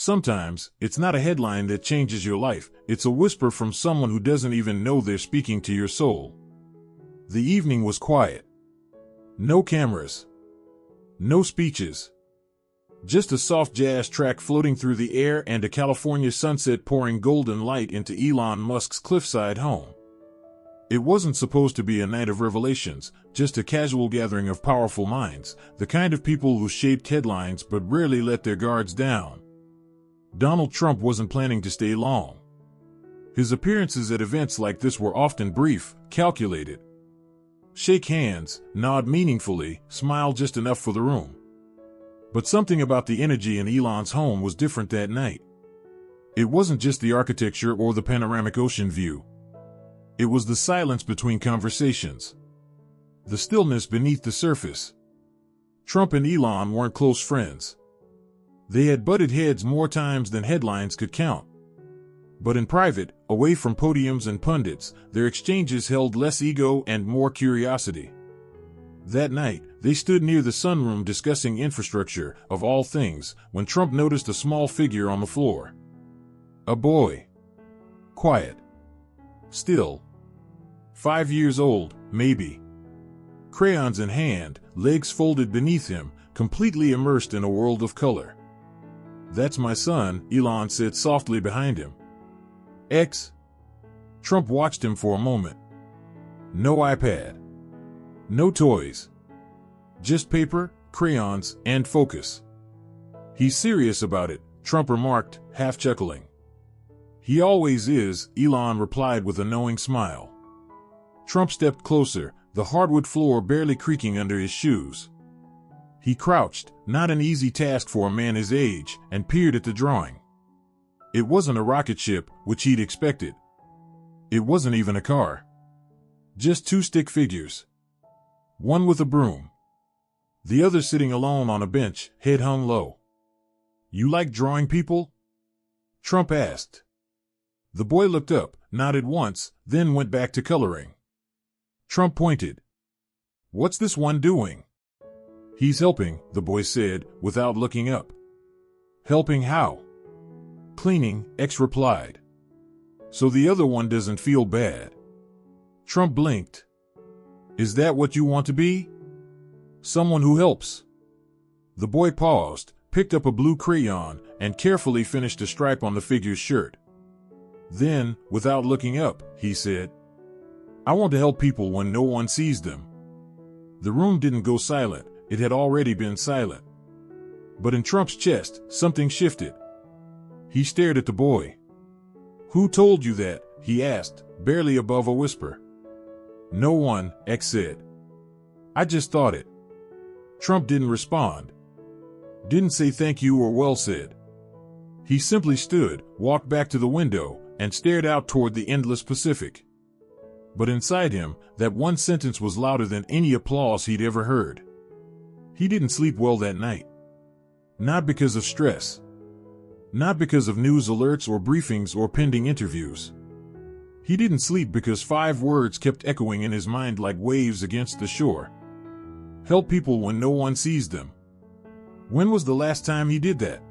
Sometimes, it's not a headline that changes your life, it's a whisper from someone who doesn't even know they're speaking to your soul. The evening was quiet. No cameras. No speeches. Just a soft jazz track floating through the air and a California sunset pouring golden light into Elon Musk's cliffside home. It wasn't supposed to be a night of revelations, just a casual gathering of powerful minds, the kind of people who shaped headlines but rarely let their guards down. Donald Trump wasn't planning to stay long. His appearances at events like this were often brief, calculated. Shake hands, nod meaningfully, smile just enough for the room. But something about the energy in Elon's home was different that night. It wasn't just the architecture or the panoramic ocean view. It was the silence between conversations. The stillness beneath the surface. Trump and Elon weren't close friends. They had butted heads more times than headlines could count. But in private, away from podiums and pundits, their exchanges held less ego and more curiosity. That night, they stood near the sunroom discussing infrastructure, of all things, when Trump noticed a small figure on the floor. A boy. Quiet. Still. 5 years old, maybe. Crayons in hand, legs folded beneath him, completely immersed in a world of color. "That's my son," Elon said softly behind him. "X." Trump watched him for a moment. No iPad. No toys. Just paper, crayons, and focus. "He's serious about it," Trump remarked, half chuckling. "He always is," Elon replied with a knowing smile. Trump stepped closer, the hardwood floor barely creaking under his shoes. He crouched, not an easy task for a man his age, and peered at the drawing. It wasn't a rocket ship, which he'd expected. It wasn't even a car. Just two stick figures. One with a broom. The other sitting alone on a bench, head hung low. "You like drawing people?" Trump asked. The boy looked up, nodded once, then went back to coloring. Trump pointed. "What's this one doing?" "He's helping," the boy said, without looking up. "Helping how?" "Cleaning," X replied. "So the other one doesn't feel bad." Trump blinked. "Is that what you want to be? Someone who helps?" The boy paused, picked up a blue crayon, and carefully finished a stripe on the figure's shirt. Then, without looking up, he said, "I want to help people when no one sees them." The room didn't go silent, it had already been silent. But in Trump's chest, something shifted. He stared at the boy. "Who told you that?" he asked, barely above a whisper. "No one," X said. "I just thought it." Trump didn't respond. Didn't say thank you or well said. He simply stood, walked back to the window, and stared out toward the endless Pacific. But inside him, that one sentence was louder than any applause he'd ever heard. He didn't sleep well that night. Not because of stress. Not because of news alerts or briefings or pending interviews. He didn't sleep because 5 words kept echoing in his mind like waves against the shore. Help people when no one sees them. When was the last time he did that?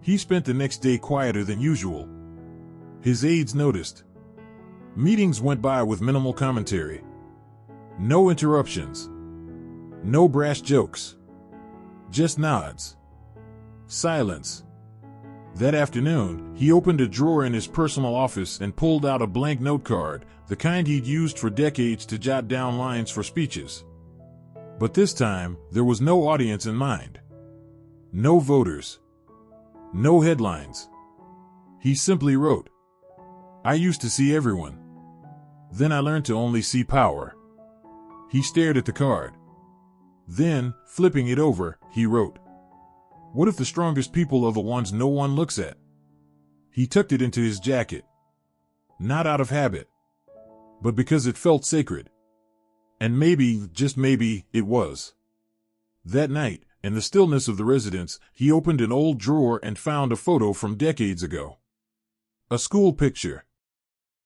He spent the next day quieter than usual. His aides noticed. Meetings went by with minimal commentary. No interruptions. No brash jokes. Just nods. Silence. That afternoon, he opened a drawer in his personal office and pulled out a blank note card, the kind he'd used for decades to jot down lines for speeches. But this time, there was no audience in mind. No voters. No headlines. He simply wrote, "I used to see everyone. Then I learned to only see power." He stared at the card. Then, flipping it over, he wrote, "What if the strongest people are the ones no one looks at?" He tucked it into his jacket. Not out of habit, but because it felt sacred. And maybe, just maybe, it was. That night, in the stillness of the residence, he opened an old drawer and found a photo from decades ago. A school picture.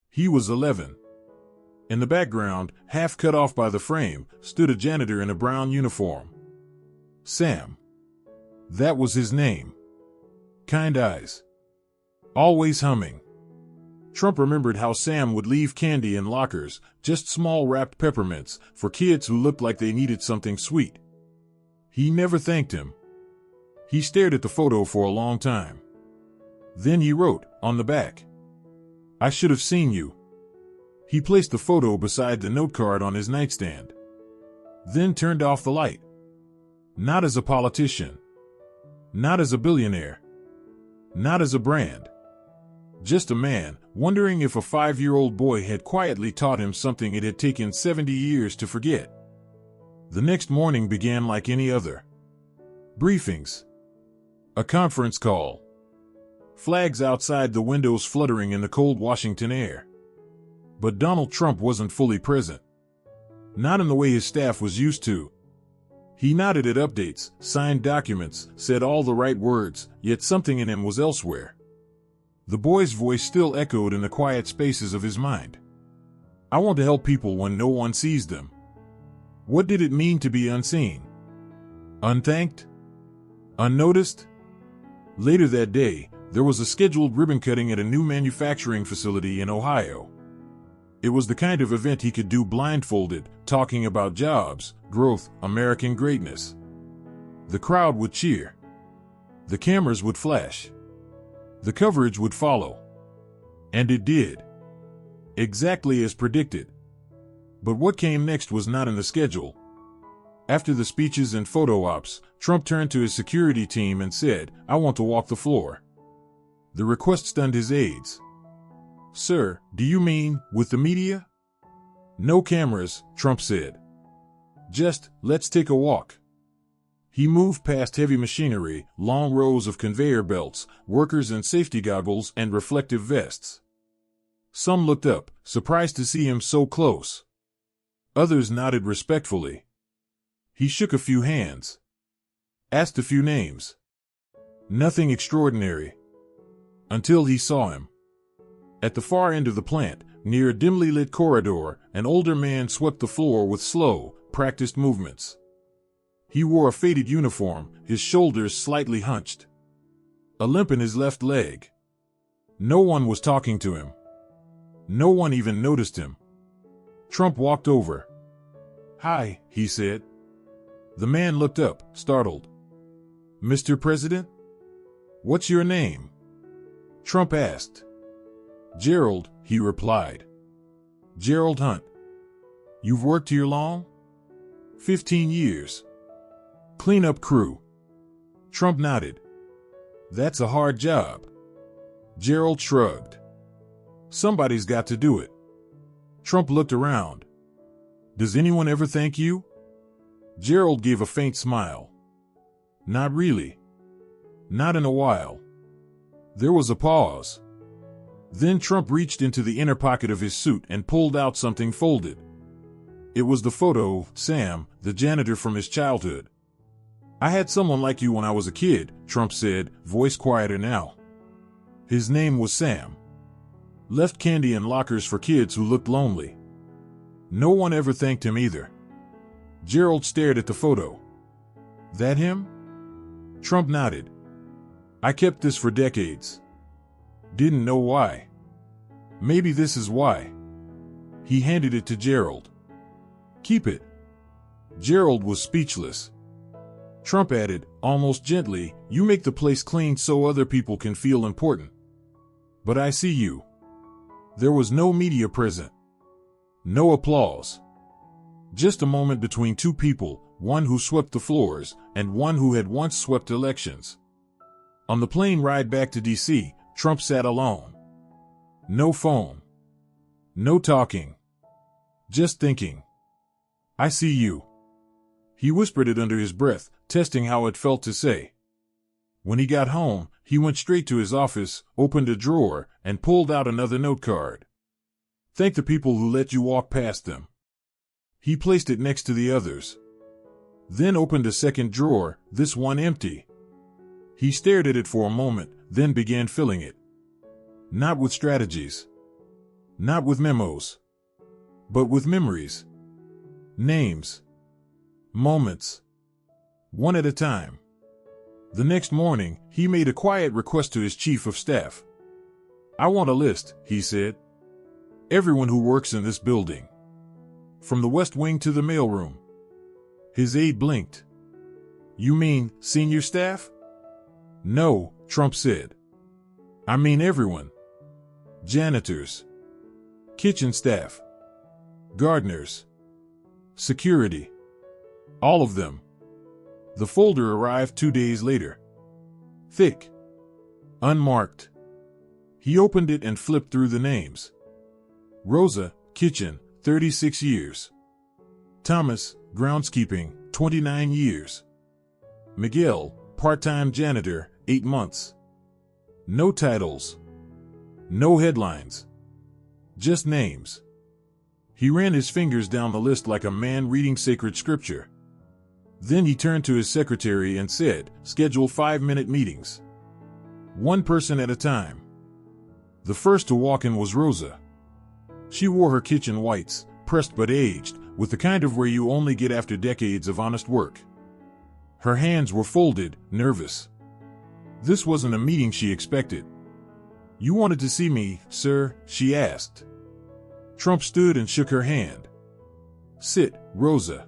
He was 11. In the background, half cut off by the frame, stood a janitor in a brown uniform. Sam. That was his name. kind eyes, always humming. Trump remembered how Sam would leave candy in lockers, just small wrapped peppermints, for kids who looked like they needed something sweet. He never thanked him. He stared at the photo for a long time. Then he wrote, on the back, "I should have seen you." He placed the photo beside the note card on his nightstand. Then turned off the light. Not as a politician. Not as a billionaire. Not as a brand. Just a man, wondering if a 5-year-old boy had quietly taught him something it had taken 70 years to forget. The next morning began like any other. Briefings. A conference call. Flags outside the windows fluttering in the cold Washington air. But Donald Trump wasn't fully present. Not in the way his staff was used to. He nodded at updates, signed documents, said all the right words, yet something in him was elsewhere. The boy's voice still echoed in the quiet spaces of his mind. I want to help people when no one sees them. What did it mean to be unseen? Unthanked? Unnoticed? Later that day, there was a scheduled ribbon cutting at a new manufacturing facility in Ohio. It was the kind of event he could do blindfolded, talking about jobs, growth, American greatness. The crowd would cheer. The cameras would flash. The coverage would follow. And it did. Exactly as predicted. But what came next was not in the schedule. After the speeches and photo ops, Trump turned to his security team and said, "I want to walk the floor." The request stunned his aides. "Sir, do you mean, with the media?" "No cameras," Trump said. "Just, let's take a walk." He moved past heavy machinery, long rows of conveyor belts, workers in safety goggles and reflective vests. Some looked up, surprised to see him so close. Others nodded respectfully. He shook a few hands. Asked a few names. Nothing extraordinary. Until he saw him. At the far end of the plant, near a dimly lit corridor, an older man swept the floor with slow, practiced movements. He wore a faded uniform, his shoulders slightly hunched. A limp in his left leg. No one was talking to him. No one even noticed him. Trump walked over. "Hi," he said. The man looked up, startled. "Mr. President? What's your name?" Trump asked. "Gerald," he replied. "Gerald Hunt. You've worked here long?" 15 years. "Cleanup crew." Trump nodded. "That's a hard job." Gerald shrugged. "Somebody's got to do it." Trump looked around. "Does anyone ever thank you?" Gerald gave a faint smile. "Not really. Not in a while." There was a pause. Then Trump reached into the inner pocket of his suit and pulled out something folded. It was the photo of Sam, the janitor from his childhood. "I had someone like you when I was a kid," Trump said, voice quieter now. His name was Sam. Left candy in lockers for kids who looked lonely. No one ever thanked him either. Gerald stared at the photo. "That him?" Trump nodded. "I kept this for decades. Didn't know why. Maybe this is why." He handed it to Gerald. "Keep it." Gerald was speechless. Trump added, almost gently, "You make the place clean so other people can feel important. But I see you." There was no media present. No applause. Just a moment between two people, one who swept the floors, and one who had once swept elections. On the plane ride back to D.C., Trump sat alone. No phone. No talking. Just thinking. "I see you." He whispered it under his breath, testing how it felt to say. When he got home, he went straight to his office, opened a drawer, and pulled out another note card. "Thank the people who let you walk past them." He placed it next to the others. Then opened a second drawer, this one empty. He stared at it for a moment, then began filling it. Not with strategies. Not with memos. But with memories. Names. Moments. One at a time. The next morning, he made a quiet request to his chief of staff. "I want a list," he said. "Everyone who works in this building. From the West Wing to the mailroom." His aide blinked. "You mean senior staff?" "No," Trump said. "I mean everyone. Janitors, kitchen staff, gardeners, security. All of them." The folder arrived 2 days later. Thick. Unmarked. He opened it and flipped through the names. Rosa, kitchen, 36 years. Thomas, groundskeeping, 29 years. Miguel, part-time janitor, 8 months. No titles. No headlines. Just names. He ran his fingers down the list like a man reading sacred scripture. Then he turned to his secretary and said, "Schedule 5-minute meetings. One person at a time." The first to walk in was Rosa. She wore her kitchen whites, pressed but aged, with the kind of wear you only get after decades of honest work. Her hands were folded, nervous. This wasn't a meeting she expected. "You wanted to see me, sir?" she asked. Trump stood and shook her hand. "Sit, Rosa."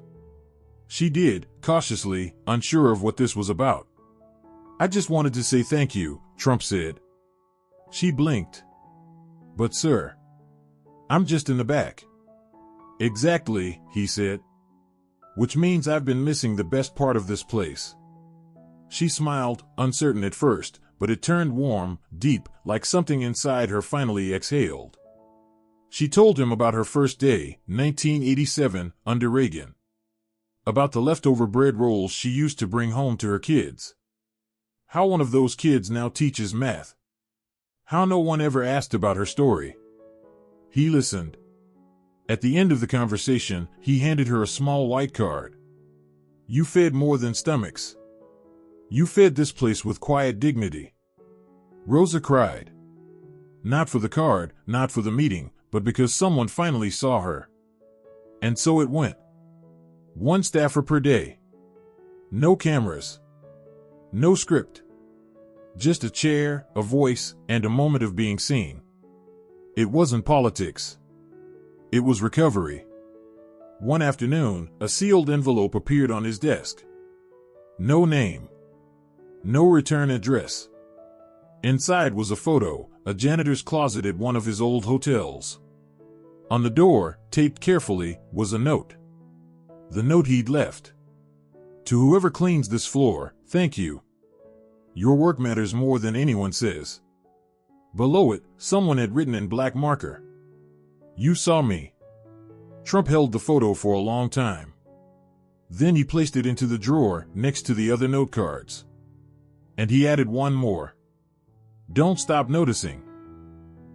She did, cautiously, unsure of what this was about. "I just wanted to say thank you," Trump said. She blinked. "But sir, I'm just in the back." "Exactly," he said. "Which means I've been missing the best part of this place." She smiled, uncertain at first, but it turned warm, deep, like something inside her finally exhaled. She told him about her first day, 1987, under Reagan. About the leftover bread rolls she used to bring home to her kids. How one of those kids now teaches math. How no one ever asked about her story. He listened. At the end of the conversation, he handed her a small white card. "You fed more than stomachs. You fed this place with quiet dignity." Rosa cried. Not for the card, not for the meeting, but because someone finally saw her. And so it went. 1 staffer per day. No cameras. No script. Just a chair, a voice, and a moment of being seen. It wasn't politics. It was recovery. One afternoon, a sealed envelope appeared on his desk. No name. No return address. Inside was a photo, a janitor's closet at one of his old hotels. On the door, taped carefully, was a note. The note he'd left. "To whoever cleans this floor, thank you. Your work matters more than anyone says." Below it, someone had written in black marker, "You saw me." Trump held the photo for a long time. Then he placed it into the drawer next to the other note cards. And he added one more. "Don't stop noticing."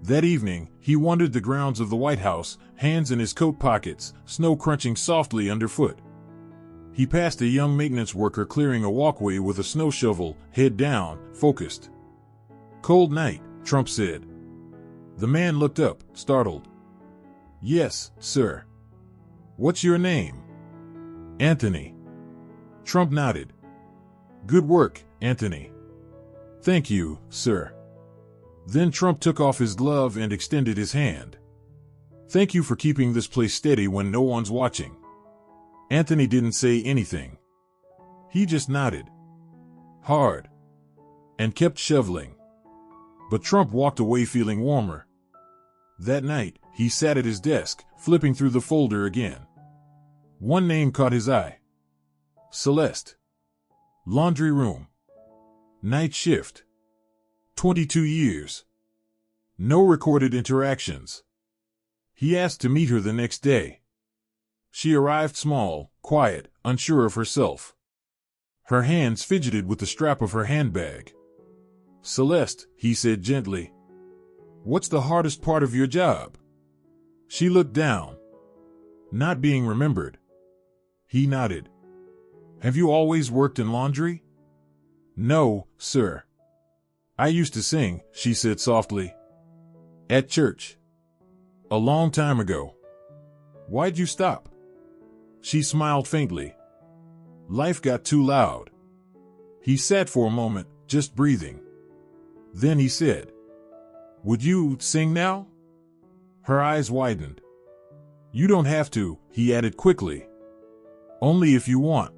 That evening, he wandered the grounds of the White House, hands in his coat pockets, snow crunching softly underfoot. He passed a young maintenance worker clearing a walkway with a snow shovel, head down, focused. "Cold night," Trump said. The man looked up, startled. "Yes, sir." "What's your name?" "Anthony." Trump nodded. "Good work, Anthony." "Thank you, sir." Then Trump took off his glove and extended his hand. "Thank you for keeping this place steady when no one's watching." Anthony didn't say anything. He just nodded. Hard. And kept shoveling. But Trump walked away feeling warmer. That night, he sat at his desk, flipping through the folder again. One name caught his eye. Celeste. Laundry room. Night shift. 22 years. No recorded interactions. He asked to meet her the next day. She arrived small, quiet, unsure of herself. Her hands fidgeted with the strap of her handbag. "Celeste," he said gently, "what's the hardest part of your job?" She looked down. "Not being remembered." He nodded. "Have you always worked in laundry?" "No, sir." "I used to sing," she said softly. "At church. A long time ago." "Why'd you stop?" She smiled faintly. "Life got too loud." He sat for a moment, just breathing. Then he said, "Would you sing now?" Her eyes widened. "You don't have to," he added quickly. "Only if you want."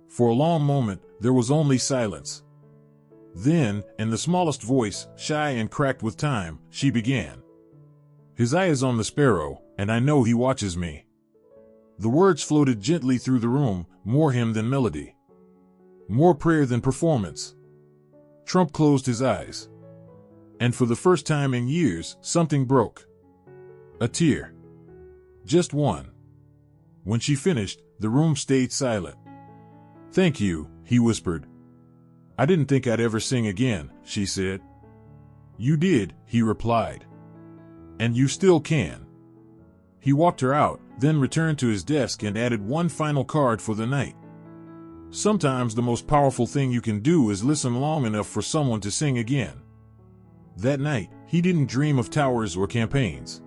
For a long moment, there was only silence. Then, in the smallest voice, shy and cracked with time, she began. "His eye is on the sparrow, and I know he watches me." The words floated gently through the room, more hymn than melody. More prayer than performance. Trump closed his eyes. And for the first time in years, something broke. A tear. Just one. When she finished, the room stayed silent. "Thank you," he whispered. "I didn't think I'd ever sing again," she said. "You did," he replied. "And you still can." He walked her out, then returned to his desk and added one final card for the night. Sometimes the most powerful thing you can do is listen long enough for someone to sing again. That night, he didn't dream of towers or campaigns.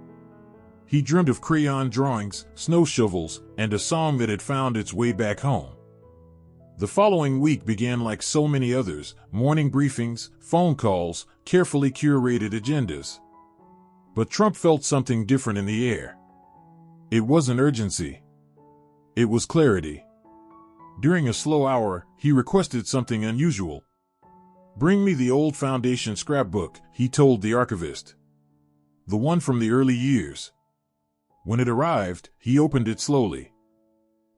He dreamed of crayon drawings, snow shovels, and a song that had found its way back home. The following week began like so many others: morning briefings, phone calls, carefully curated agendas. But Trump felt something different in the air. It wasn't urgency. It was clarity. During a slow hour, he requested something unusual. "Bring me the old Foundation scrapbook," he told the archivist. The one from the early years. When it arrived, he opened it slowly.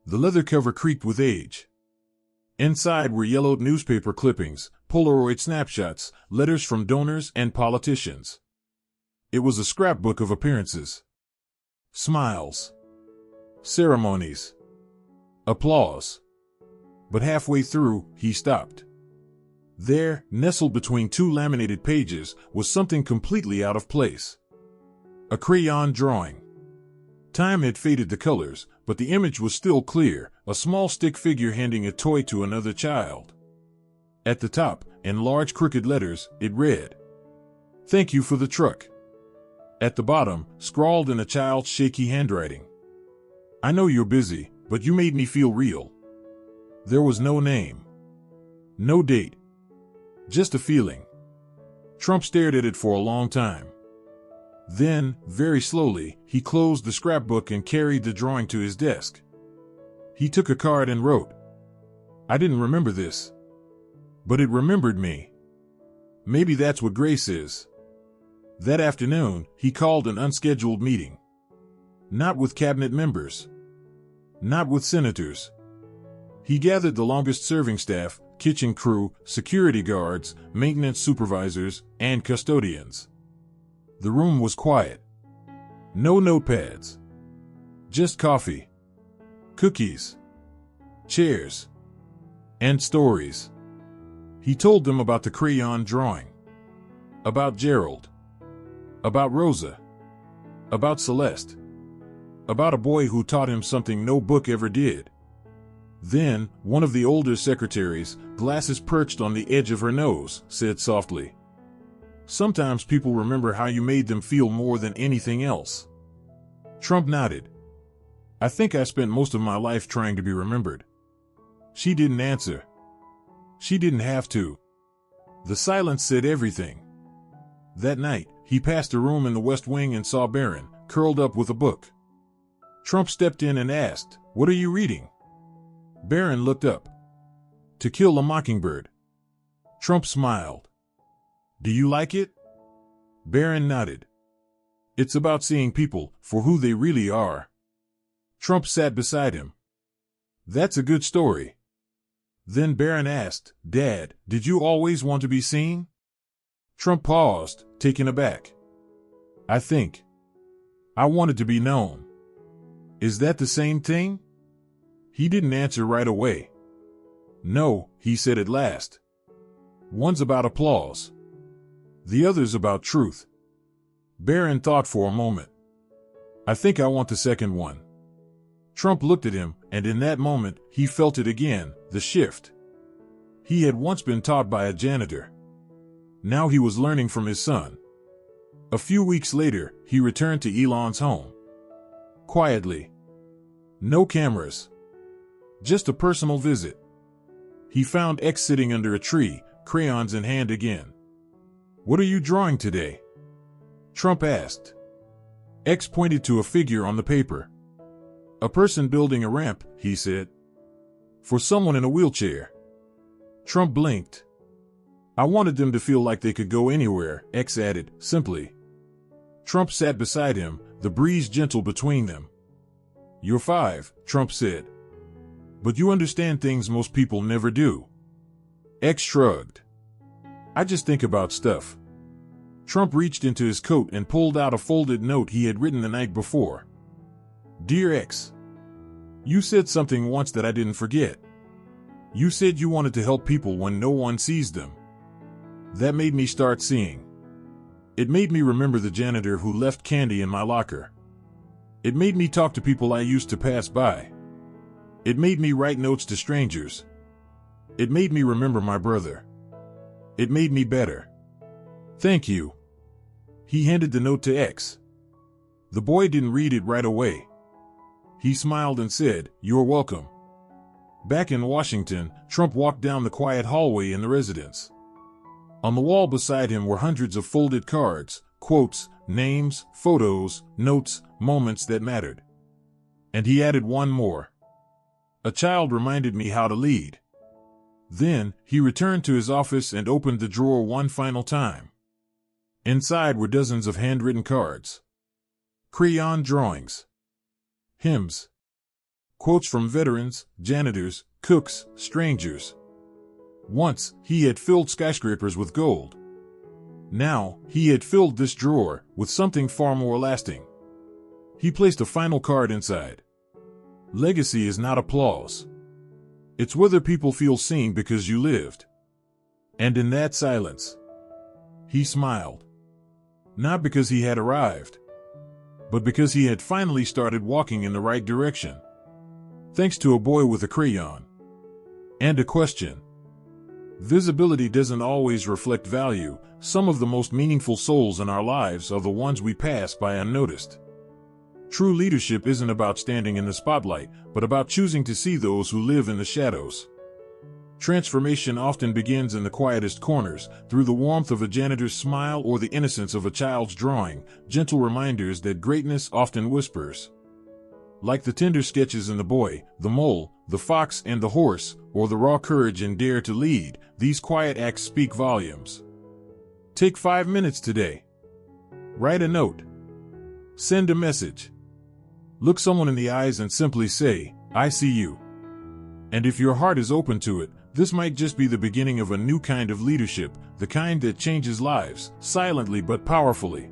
The leather cover creaked with age. Inside were yellowed newspaper clippings, Polaroid snapshots, letters from donors and politicians. It was a scrapbook of appearances. Smiles. Ceremonies. Applause. But halfway through, he stopped. There, nestled between two laminated pages, was something completely out of place. A crayon drawing. Time had faded the colors, but the image was still clear, a small stick figure handing a toy to another child. At the top, in large crooked letters, it read, "Thank you for the truck." At the bottom, scrawled in a child's shaky handwriting, "I know you're busy, but you made me feel real." There was no name. No date. Just a feeling. Trump stared at it for a long time. Then, very slowly, he closed the scrapbook and carried the drawing to his desk. He took a card and wrote, "I didn't remember this. But it remembered me. Maybe that's what grace is." That afternoon, he called an unscheduled meeting. Not with cabinet members. Not with senators. He gathered the longest-serving staff, kitchen crew, security guards, maintenance supervisors, and custodians. The room was quiet. No notepads. Just coffee. Cookies. Chairs. And stories. He told them about the crayon drawing. About Gerald. About Rosa. About Celeste. About a boy who taught him something no book ever did. Then, one of the older secretaries, glasses perched on the edge of her nose, said softly, "Sometimes people remember how you made them feel more than anything else." Trump nodded. "I think I spent most of my life trying to be remembered." She didn't answer. She didn't have to. The silence said everything. That night, he passed a room in the West Wing and saw Barron, curled up with a book. Trump stepped in and asked, "What are you reading?" Barron looked up. "To Kill a Mockingbird." Trump smiled. "Do you like it?" Barron nodded. "It's about seeing people for who they really are." Trump sat beside him. "That's a good story." Then Barron asked, "Dad, did you always want to be seen?" Trump paused, taken aback. "I think I wanted to be known." "Is that the same thing?" He didn't answer right away. "No," he said at last. "One's about applause. The other's about truth." Barron thought for a moment. "I think I want the second one." Trump looked at him, and in that moment, he felt it again, the shift. He had once been taught by a janitor. Now he was learning from his son. A few weeks later, he returned to Elon's home. Quietly. No cameras. Just a personal visit. He found X sitting under a tree, crayons in hand again. "What are you drawing today?" Trump asked. X pointed to a figure on the paper. "A person building a ramp," he said. "For someone in a wheelchair." Trump blinked. "I wanted them to feel like they could go anywhere," X added, simply. Trump sat beside him, the breeze gentle between them. "You're 5, Trump said. "But you understand things most people never do." X shrugged. "I just think about stuff." Trump reached into his coat and pulled out a folded note he had written the night before. "Dear X, you said something once that I didn't forget. You said you wanted to help people when no one sees them. That made me start seeing. It made me remember the janitor who left candy in my locker. It made me talk to people I used to pass by. It made me write notes to strangers. It made me remember my brother. It made me better. Thank you." He handed the note to X. The boy didn't read it right away. He smiled and said, "You're welcome." Back in Washington, Trump walked down the quiet hallway in the residence. On the wall beside him were hundreds of folded cards, quotes, names, photos, notes, moments that mattered. And he added one more. "A child reminded me how to lead." Then, he returned to his office and opened the drawer one final time. Inside were dozens of handwritten cards. Crayon drawings. Hymns. Quotes from veterans, janitors, cooks, strangers. Once, he had filled skyscrapers with gold. Now, he had filled this drawer with something far more lasting. He placed a final card inside. Legacy is not applause. It's whether people feel seen because you lived. And in that silence, he smiled. Not because he had arrived, but because he had finally started walking in the right direction. Thanks to a boy with a crayon. And a question. Visibility doesn't always reflect value. Some of the most meaningful souls in our lives are the ones we pass by unnoticed. True leadership isn't about standing in the spotlight, but about choosing to see those who live in the shadows. Transformation often begins in the quietest corners, through the warmth of a janitor's smile or the innocence of a child's drawing, gentle reminders that greatness often whispers. Like the tender sketches in The Boy, The Mole, The Fox and the Horse, or the raw courage and dare to lead, these quiet acts speak volumes. Take 5 minutes today. Write a note. Send a message. Look someone in the eyes and simply say, "I see you." And if your heart is open to it, this might just be the beginning of a new kind of leadership, the kind that changes lives, silently but powerfully.